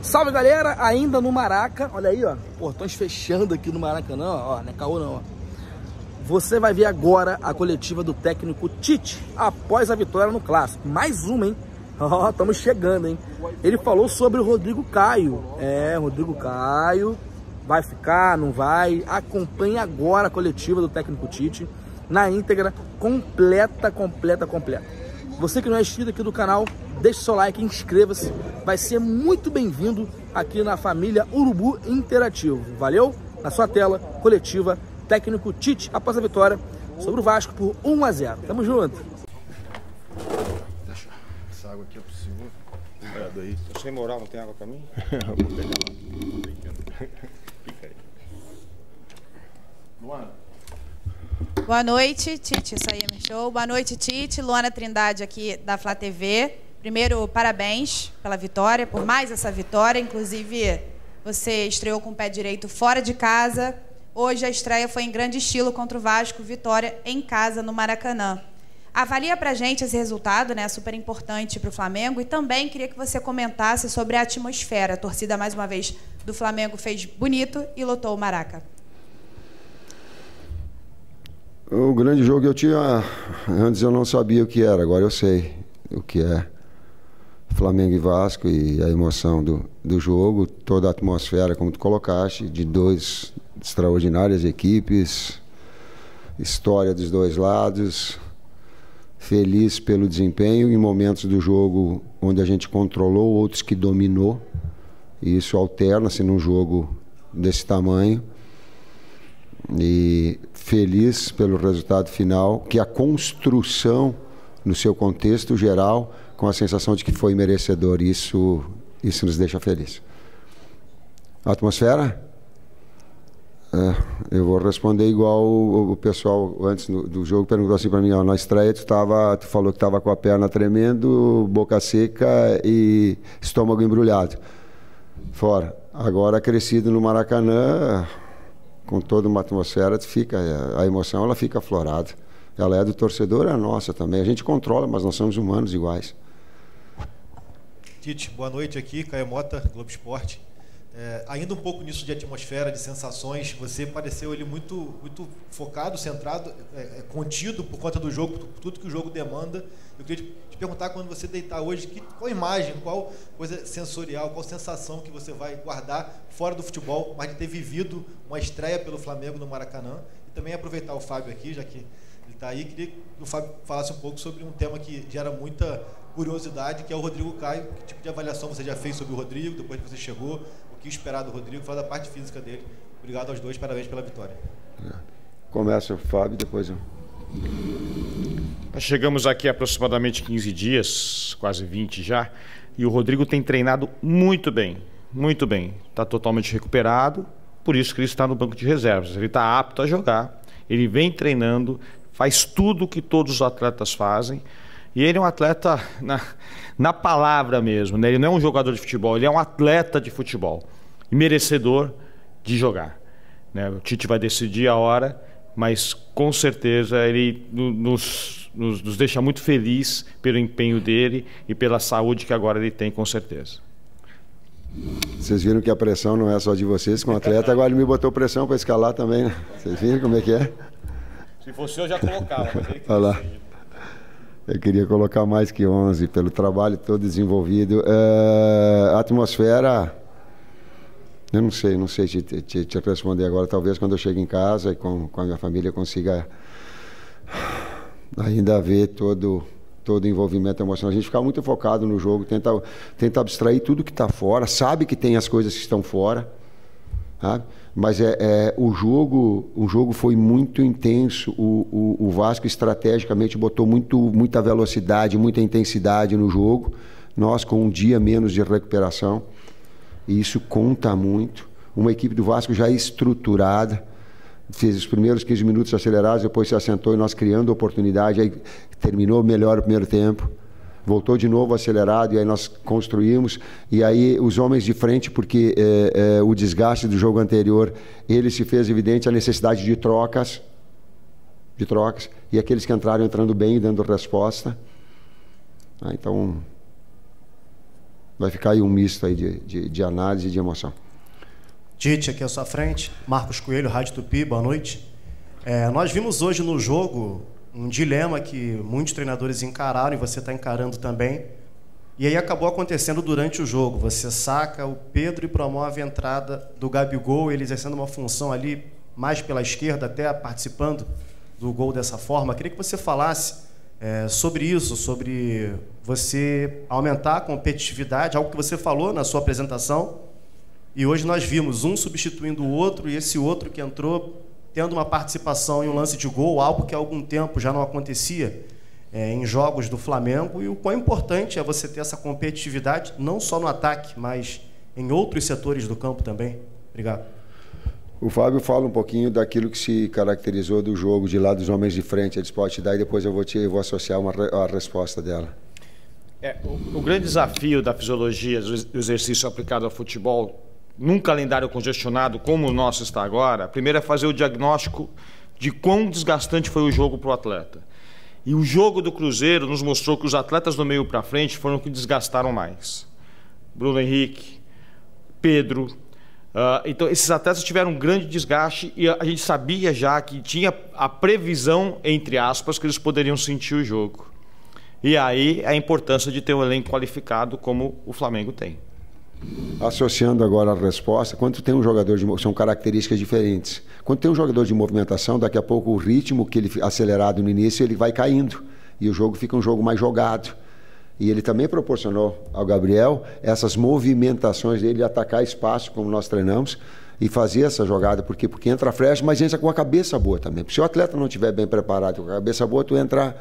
Salve, galera, ainda no Maraca, olha aí, ó, portões fechando aqui no Maracanã, ó, não é caô não, ó. Você vai ver agora a coletiva do técnico Tite, após a vitória no Clássico. Mais uma, hein? Ó, estamos chegando, hein? Ele falou sobre o Rodrigo Caio. Rodrigo Caio vai ficar, não vai? Acompanhe agora a coletiva do técnico Tite, na íntegra, completa. Você que não é inscrito aqui do canal, deixe seu like, inscreva-se. Vai ser muito bem-vindo aqui na família Urubu Interativo. Valeu? Na sua tela, coletiva, técnico Tite, após a vitória sobre o Vasco por 1-0. Tamo junto. Deixa essa água aqui, eu preciso. Cuidado aí. Tô sem moral, não tem água pra mim? Vou pegar lá. Fica aí. Luana. Boa noite, Tite, isso aí, show. Boa noite, Tite. Luana Trindade aqui da Flá TV. Primeiro, parabéns pela vitória, por mais essa vitória. Inclusive, você estreou com o pé direito fora de casa. Hoje a estreia foi em grande estilo contra o Vasco, vitória em casa no Maracanã. Avalia pra gente esse resultado, né? Super importante para o Flamengo. E também queria que você comentasse sobre a atmosfera. A torcida, mais uma vez, do Flamengo fez bonito e lotou o Maraca. O grande jogo eu tinha... Antes eu não sabia o que era, agora eu sei o que é. Flamengo e Vasco e a emoção do jogo, toda a atmosfera, como tu colocaste, de duas extraordinárias equipes, história dos dois lados, feliz pelo desempenho, em momentos do jogo onde a gente controlou, outros que dominou, e isso alterna-se num jogo desse tamanho. E feliz pelo resultado final, que a construção no seu contexto geral, com a sensação de que foi merecedor, isso nos deixa feliz. A atmosfera? Eu vou responder igual o pessoal antes do jogo perguntou assim para mim, ó, na estreia tu falou que estava com a perna tremendo, boca seca e estômago embrulhado. Fora. Agora crescido no Maracanã, com toda uma atmosfera, a emoção ela fica aflorada. Ela é do torcedor, é nossa também. A gente controla, mas nós somos humanos iguais. Tite, boa noite aqui, Caio Mota, Globo Esporte. Ainda um pouco nisso de atmosfera, de sensações, você pareceu ele muito focado, centrado, contido por conta do jogo, por tudo que o jogo demanda. Eu queria te perguntar, quando você deitar hoje, qual imagem, qual coisa sensorial, qual sensação que você vai guardar fora do futebol, mas de ter vivido uma estreia pelo Flamengo no Maracanã. E também aproveitar o Fábio aqui, já que ele está aí, queria que o Fábio falasse um pouco sobre um tema que gera muita curiosidade, que é o Rodrigo Caio. Que tipo de avaliação você já fez sobre o Rodrigo, depois que você chegou? O que esperar do Rodrigo? Fala da parte física dele. Obrigado aos dois, parabéns pela vitória. Começa o Fábio, depois eu. Nós chegamos aqui há aproximadamente 15 dias, quase 20 já, e o Rodrigo tem treinado muito bem, muito bem. Está totalmente recuperado, por isso que ele está no banco de reservas. Ele está apto a jogar, ele vem treinando, faz tudo o que todos os atletas fazem. E ele é um atleta na palavra mesmo, né? Ele não é um jogador de futebol, ele é um atleta de futebol. E merecedor de jogar, né? O Tite vai decidir a hora, mas com certeza ele nos deixa muito feliz pelo empenho dele e pela saúde que agora ele tem, com certeza. Vocês viram que a pressão não é só de vocês com o atleta, agora ele me botou pressão para escalar também, né? Vocês viram como é que é? Se fosse eu já colocava, mas ele olha lá. Eu queria colocar mais que 11, pelo trabalho todo desenvolvido. A atmosfera, eu não sei te responder agora. Talvez quando eu chego em casa e com a minha família eu consiga ainda ver todo o envolvimento emocional. A gente fica muito focado no jogo, tenta abstrair tudo que está fora, sabe que tem as coisas que estão fora, sabe? Mas o jogo foi muito intenso. O Vasco estrategicamente botou muita velocidade, muita intensidade no jogo. Nós com um dia menos de recuperação, e isso conta muito. Uma equipe do Vasco já estruturada, fez os primeiros 15 minutos acelerados, depois se assentou e nós criando oportunidade, aí terminou melhor o primeiro tempo. Voltou de novo acelerado, e aí nós construímos, e aí os homens de frente, porque o desgaste do jogo anterior, ele se fez evidente a necessidade de trocas, e aqueles que entraram entrando bem e dando resposta. Então, vai ficar aí um misto aí de análise e de emoção. Tite, aqui à sua frente. Marcos Coelho, Rádio Tupi, boa noite. Nós vimos hoje no jogo um dilema que muitos treinadores encararam e você está encarando também. E aí acabou acontecendo durante o jogo. Você saca o Pedro e promove a entrada do Gabigol, ele exercendo uma função ali mais pela esquerda, até participando do gol dessa forma. Queria que você falasse sobre isso, sobre você aumentar a competitividade, algo que você falou na sua apresentação. E hoje nós vimos um substituindo o outro e esse outro que entrou tendo uma participação em um lance de gol, algo que há algum tempo já não acontecia em jogos do Flamengo, e o quão importante é você ter essa competitividade, não só no ataque, mas em outros setores do campo também. Obrigado. O Fábio fala um pouquinho daquilo que se caracterizou do jogo de lá dos homens de frente, eles podem te dar, e depois eu vou associar a resposta dela. O grande desafio da fisiologia do exercício aplicado ao futebol, num calendário congestionado como o nosso está agora, primeiro é fazer o diagnóstico de quão desgastante foi o jogo para o atleta. E o jogo do Cruzeiro nos mostrou que os atletas do meio para frente foram os que desgastaram mais. Bruno Henrique, Pedro. Então, esses atletas tiveram um grande desgaste e a gente sabia já que tinha a previsão, entre aspas, que eles poderiam sentir o jogo. E aí a importância de ter um elenco qualificado como o Flamengo tem. Associando agora a resposta, quando tem um jogador são características diferentes. Quando tem um jogador de movimentação, daqui a pouco o ritmo que ele acelerado no início, ele vai caindo e o jogo fica um jogo mais jogado. E ele também proporcionou ao Gabriel essas movimentações dele, atacar espaço, como nós treinamos, e fazer essa jogada, porque entra flecha, mas entra com a cabeça boa também. Porque se o atleta não estiver bem preparado com a cabeça boa, tu entra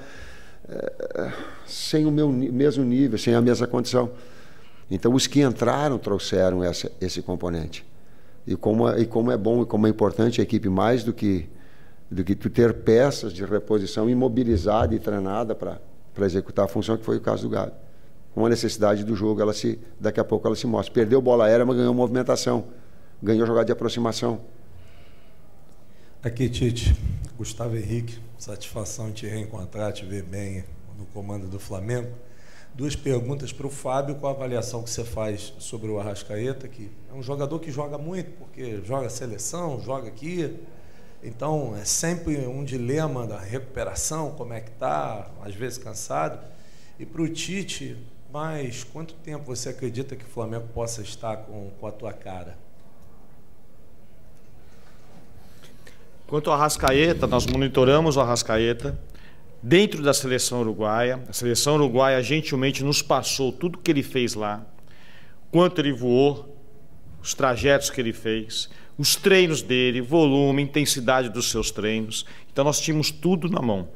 sem o mesmo nível, sem a mesma condição. Então, os que entraram trouxeram esse componente. E como é bom e como é importante a equipe, mais do que tu ter peças de reposição imobilizada e treinada para executar a função, que foi o caso do Gabi. Com a necessidade do jogo, daqui a pouco ela se mostra. Perdeu bola aérea, mas ganhou movimentação. Ganhou jogada de aproximação. Aqui, Tite. Gustavo Henrique, satisfação em te reencontrar, te ver bem no comando do Flamengo. Duas perguntas para o Fábio, qual a avaliação que você faz sobre o Arrascaeta, que é um jogador que joga muito, porque joga seleção, joga aqui, então é sempre um dilema da recuperação, como é que está, às vezes cansado. E para o Tite, mas quanto tempo você acredita que o Flamengo possa estar com a tua cara? Quanto ao Arrascaeta, nós monitoramos o Arrascaeta dentro da seleção uruguaia. A seleção uruguaia gentilmente nos passou tudo que ele fez lá, quanto ele voou, os trajetos que ele fez, os treinos dele, volume, intensidade dos seus treinos. Então nós tínhamos tudo na mão.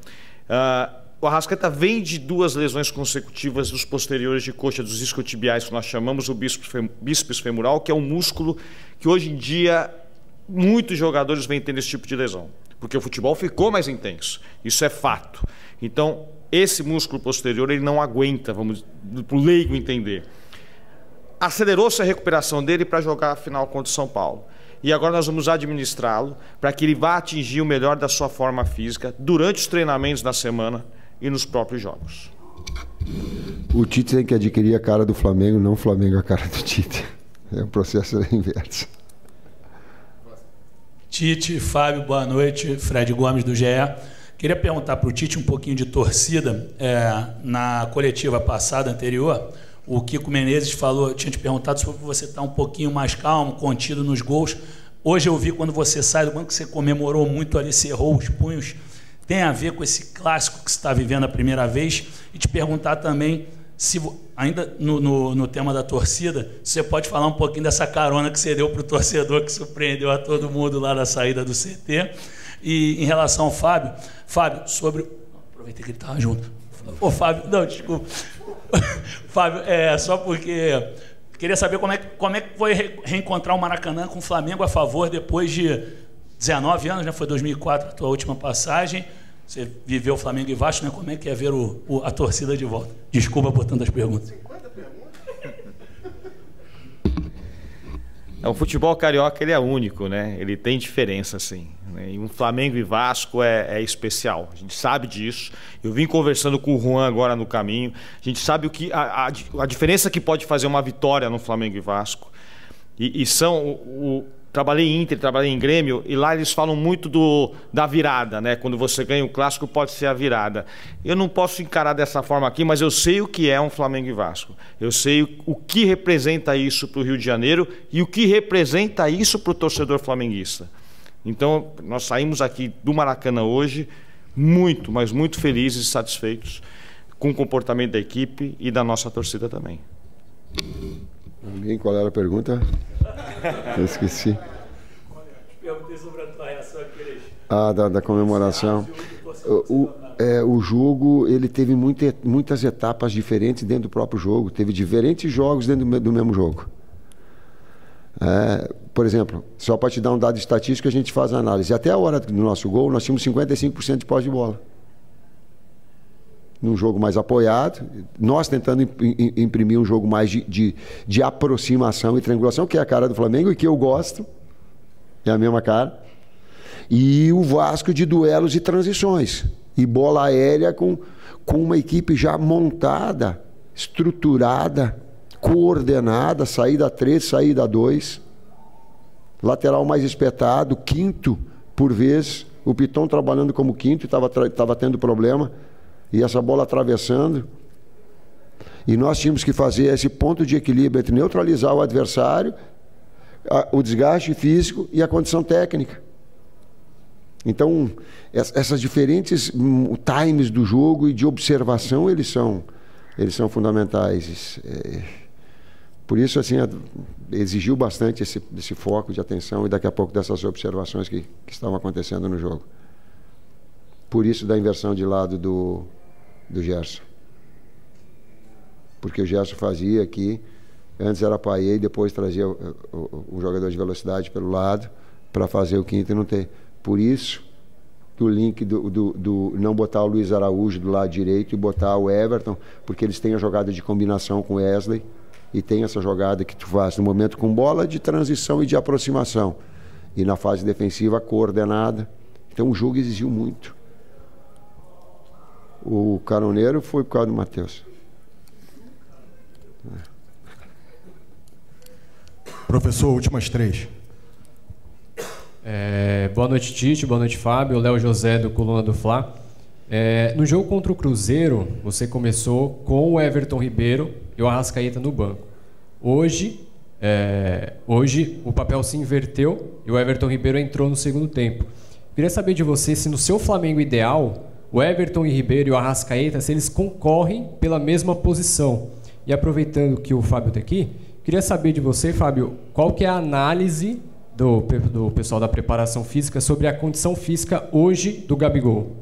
O Arrascaeta vem de 2 lesões consecutivas dos posteriores de coxa, dos isquiotibiais, que nós chamamos o bíceps femoral, que é um músculo que hoje em dia muitos jogadores vêm tendo esse tipo de lesão, porque o futebol ficou mais intenso, isso é fato. Então, esse músculo posterior, ele não aguenta, vamos para o leigo entender. Acelerou-se a recuperação dele para jogar a final contra o São Paulo. E agora nós vamos administrá-lo para que ele vá atingir o melhor da sua forma física durante os treinamentos da semana e nos próprios jogos. O Tite tem que adquirir a cara do Flamengo, não o Flamengo a cara do Tite. É um processo inverso. Tite, Fábio, boa noite. Fred Gomes, do GE. Queria perguntar para o Tite um pouquinho de torcida. Na coletiva passada, anterior, o Kiko Menezes tinha te perguntado sobre você estar um pouquinho mais calmo, contido nos gols. Hoje eu vi, quando você sai do banco, que você comemorou muito ali, cerrou os punhos. Tem a ver com esse clássico que você está vivendo a primeira vez? E te perguntar também, se ainda no tema da torcida, você pode falar um pouquinho dessa carona que você deu para o torcedor, que surpreendeu a todo mundo lá na saída do CT. E em relação ao Fábio, sobre... Aproveitei que ele estava junto. Ô, Fábio, não, desculpa. Fábio, só porque... Queria saber como é que foi reencontrar o Maracanã com o Flamengo a favor depois de 19 anos, né? Foi 2004 a tua última passagem. Você viveu o Flamengo e Vasco, né? Como é que é ver a torcida de volta? Desculpa por tantas perguntas. 50 perguntas? O futebol carioca, ele é único, né? Ele tem diferença, sim. né? E um Flamengo e Vasco é especial. A gente sabe disso. Eu vim conversando com o Juan agora no caminho. A gente sabe a diferença que pode fazer uma vitória no Flamengo e Vasco. Trabalhei em Inter, trabalhei em Grêmio, e lá eles falam muito da virada, né? Quando você ganha um clássico, pode ser a virada. Eu não posso encarar dessa forma aqui, mas eu sei o que é um Flamengo e Vasco. Eu sei o que representa isso para o Rio de Janeiro e o que representa isso para o torcedor flamenguista. Então, nós saímos aqui do Maracanã hoje muito, mas muito felizes e satisfeitos com o comportamento da equipe e da nossa torcida também. Qual era a pergunta? Eu esqueci. Perguntei sobre a tua reação àqueles... Da comemoração. O jogo, ele teve muitas etapas diferentes dentro do próprio jogo. Teve diferentes jogos dentro do mesmo jogo. Por exemplo, só para te dar um dado estatístico, a gente faz a análise. Até a hora do nosso gol, nós tínhamos 55% de posse de bola. Num jogo mais apoiado, nós tentando imprimir um jogo mais de aproximação e triangulação, que é a cara do Flamengo e que eu gosto, é a mesma cara, e o Vasco de duelos e transições, e bola aérea com uma equipe já montada, estruturada, coordenada, saída 3, saída 2, lateral mais espetado, quinto por vez, o Piton trabalhando como quinto e estava tendo problema, e essa bola atravessando, e nós tínhamos que fazer esse ponto de equilíbrio entre neutralizar o adversário, o desgaste físico e a condição técnica. Então, essas diferentes times do jogo e de observação, eles são fundamentais. Por isso, assim, exigiu bastante esse foco de atenção e daqui a pouco dessas observações que estavam acontecendo no jogo. Por isso da inversão de lado do Gerson. Porque o Gerson fazia aqui, antes era Payet, depois trazia um jogador de velocidade pelo lado para fazer o quinto e não ter. Por isso, do link do não botar o Luiz Araújo do lado direito e botar o Everton, porque eles têm a jogada de combinação com o Wesley e tem essa jogada que tu faz no momento com bola de transição e de aproximação. E na fase defensiva, coordenada. Então o jogo exigiu muito. O caroneiro foi por causa do Matheus. Professor, últimas 3. Boa noite, Tite. Boa noite, Fábio. Léo José, do Coluna do Fla. No jogo contra o Cruzeiro, você começou com o Everton Ribeiro e o Arrascaeta no banco. Hoje o papel se inverteu e o Everton Ribeiro entrou no segundo tempo. Queria saber de você se no seu Flamengo ideal, o Everton Ribeiro e o Arrascaeta, se eles concorrem pela mesma posição. E aproveitando que o Fábio está aqui, queria saber de você, Fábio, qual que é a análise do pessoal da preparação física sobre a condição física hoje do Gabigol?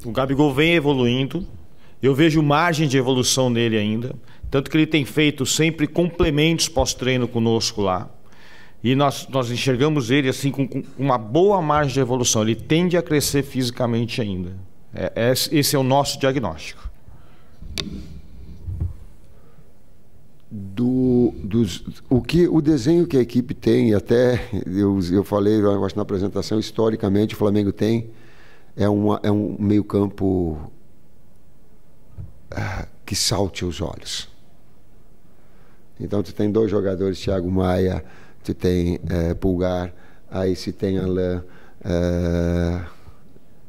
O Gabigol vem evoluindo, eu vejo margem de evolução nele ainda, tanto que ele tem feito sempre complementos pós-treino conosco lá. E nós enxergamos ele assim com uma boa margem de evolução. Ele tende a crescer fisicamente ainda. Esse é o nosso diagnóstico. O desenho que a equipe tem, até eu falei, eu acho na apresentação, historicamente o Flamengo tem, é um meio-campo que salte os olhos. Então tu tem 2 jogadores, Thiago Maia, tu tem Pulgar, aí se tem Alain,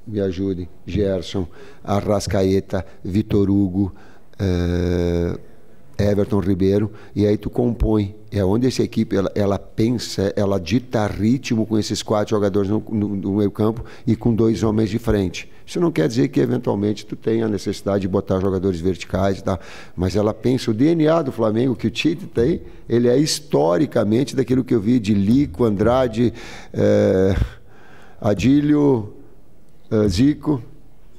me ajude, Gerson, Arrascaeta, Vitor Hugo, Everton Ribeiro, e aí tu compõe. É onde essa equipe ela pensa, ela dita ritmo com esses 4 jogadores no meio campo e com 2 homens de frente. Isso não quer dizer que eventualmente tu tenha a necessidade de botar jogadores verticais, tá? Mas ela pensa, o DNA do Flamengo que o Tite tem, ele é historicamente daquilo que eu vi de Lico, Andrade, Adílio, Zico,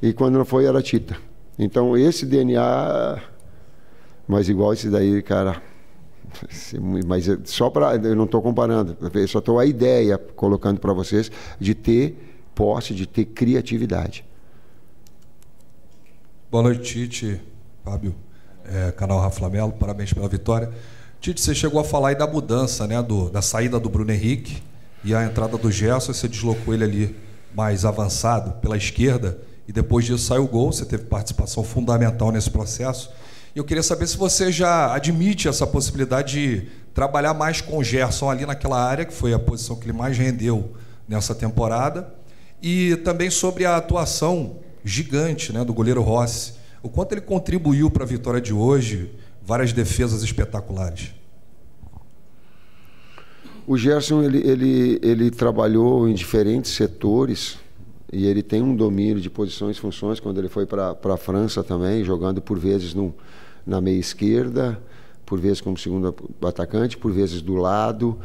e quando não foi era Tita. Então esse DNA, mas igual esse daí, cara, mas só para, eu não estou comparando, eu só estou a ideia colocando para vocês de ter posse, de ter criatividade. Boa noite, Tite, Fábio, canal Rafa Melo, parabéns pela vitória. Tite, você chegou a falar aí da mudança, né, da saída do Bruno Henrique e a entrada do Gerson. Você deslocou ele ali mais avançado pela esquerda e depois disso saiu o gol. Você teve participação fundamental nesse processo. E eu queria saber se você já admite essa possibilidade de trabalhar mais com o Gerson ali naquela área, que foi a posição que ele mais rendeu nessa temporada, e também sobre a atuação gigante, né, do goleiro Rossi. O quanto ele contribuiu para a vitória de hoje, várias defesas espetaculares. O Gerson ele trabalhou em diferentes setores e ele tem um domínio de posições e funções. Quando ele foi para a França também, jogando por vezes na meia esquerda, por vezes como segundo atacante, por vezes do lado.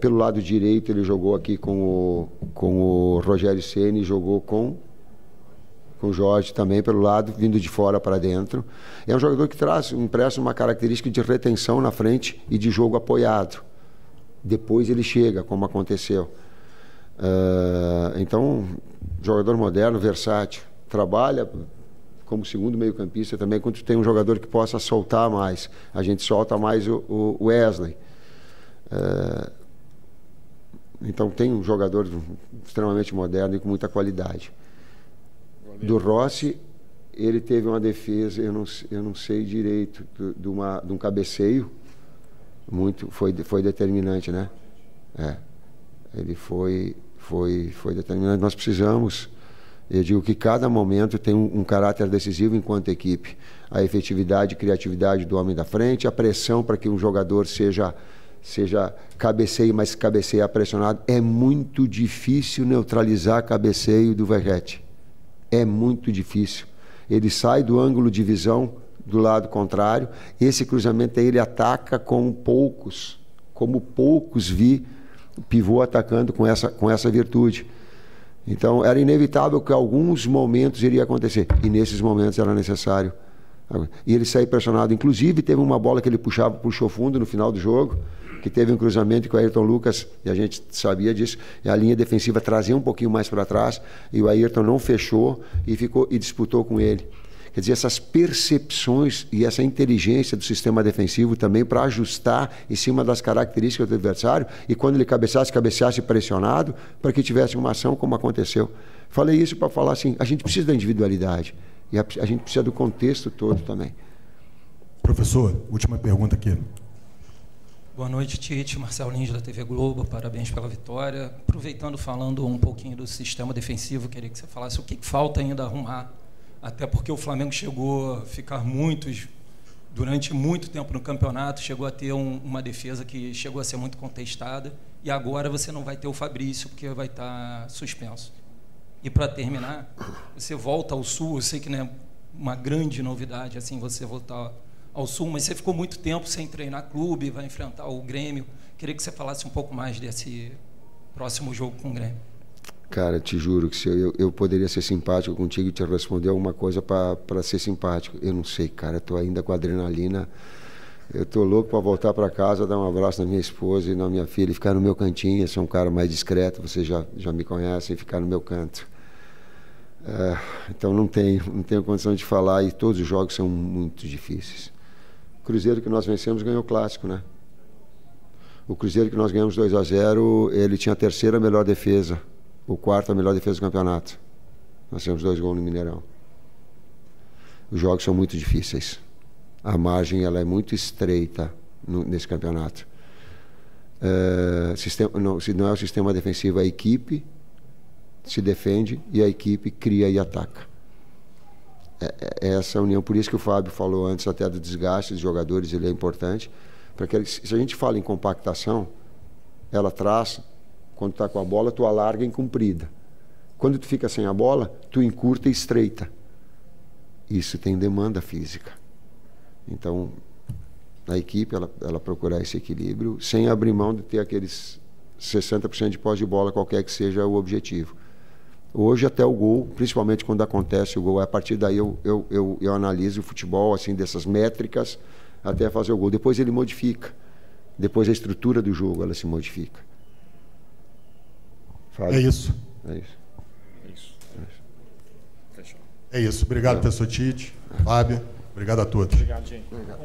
Pelo lado direito ele jogou aqui com o Rogério Ceni, jogou com o Jorge também pelo lado, vindo de fora para dentro. É um jogador que empresta uma característica de retenção na frente e de jogo apoiado. Depois ele chega, como aconteceu. Então, jogador moderno, versátil, trabalha como segundo meio-campista também, quando tem um jogador que possa soltar mais. A gente solta mais o Wesley. Então tem um jogador extremamente moderno e com muita qualidade. Do Rossi, ele teve uma defesa, eu não sei direito, de um cabeceio, foi determinante, né? Ele foi determinante. Nós precisamos, eu digo que cada momento tem um caráter decisivo enquanto equipe. A efetividade e criatividade do homem da frente, a pressão para que um jogador seja cabeceio, mas cabeceia pressionado. É muito difícil neutralizar cabeceio do Verratti. É muito difícil. Ele sai do ângulo de visão do lado contrário, esse cruzamento aí ele ataca como poucos vi pivô atacando com essa virtude. Então era inevitável que alguns momentos iria acontecer, e nesses momentos era necessário. E ele saiu pressionado. Inclusive teve uma bola que ele puxou fundo no final do jogo, que teve um cruzamento com o Ayrton Lucas, e a gente sabia disso, e a linha defensiva trazia um pouquinho mais para trás, e o Ayrton não fechou e disputou com ele. Quer dizer, essas percepções e essa inteligência do sistema defensivo também para ajustar em cima das características do adversário, e quando ele cabeceasse pressionado, para que tivesse uma ação como aconteceu. Falei isso para falar assim, a gente precisa da individualidade, e a gente precisa do contexto todo também. Professor, última pergunta aqui. Boa noite, Tite. Marcelo Lins, da TV Globo. Parabéns pela vitória. Aproveitando, falando um pouquinho do sistema defensivo, queria que você falasse o que falta ainda arrumar, até porque o Flamengo chegou a ficar durante muito tempo no campeonato, chegou a ter uma defesa que chegou a ser muito contestada, e agora você não vai ter o Fabrício, porque vai estar suspenso. E, para terminar, você volta ao Sul, eu sei que não é uma grande novidade assim você voltar ao Sul, mas você ficou muito tempo sem treinar clube, vai enfrentar o Grêmio. Queria que você falasse um pouco mais desse próximo jogo com o Grêmio. Cara, te juro que se eu poderia ser simpático contigo e te responder alguma coisa para ser simpático. Eu não sei, cara, eu tô ainda com adrenalina. Eu tô louco para voltar para casa, dar um abraço na minha esposa e na minha filha e ficar no meu cantinho. Eu sou um cara mais discreto, vocês já me conhecem, ficar no meu canto. Então não tenho condição de falar, e todos os jogos são muito difíceis. O Cruzeiro que nós vencemos ganhou o clássico, né? O Cruzeiro que nós ganhamos 2-0, ele tinha a terceira melhor defesa, o quarto a melhor defesa do campeonato. Nós temos 2 gols no Mineirão. Os jogos são muito difíceis. A margem ela é muito estreita nesse campeonato. Não é o sistema defensivo, a equipe se defende e a equipe cria e ataca. Essa união, por isso que o Fábio falou antes até do desgaste dos jogadores, ele é importante, porque se a gente fala em compactação, ela traz, quando está com a bola, tu alarga em comprida. Quando tu fica sem a bola, tu encurta e estreita. Isso tem demanda física. Então, a equipe, ela procurar esse equilíbrio, sem abrir mão de ter aqueles 60% de posse de bola, qualquer que seja o objetivo. Hoje até o gol, principalmente quando acontece o gol, a partir daí eu analiso o futebol, assim, dessas métricas, até fazer o gol. Depois ele modifica. Depois a estrutura do jogo, ela se modifica. É isso. É isso. É isso. É isso. Obrigado, professor Tite. Fábio. Obrigado a todos. Obrigado, gente. Obrigado.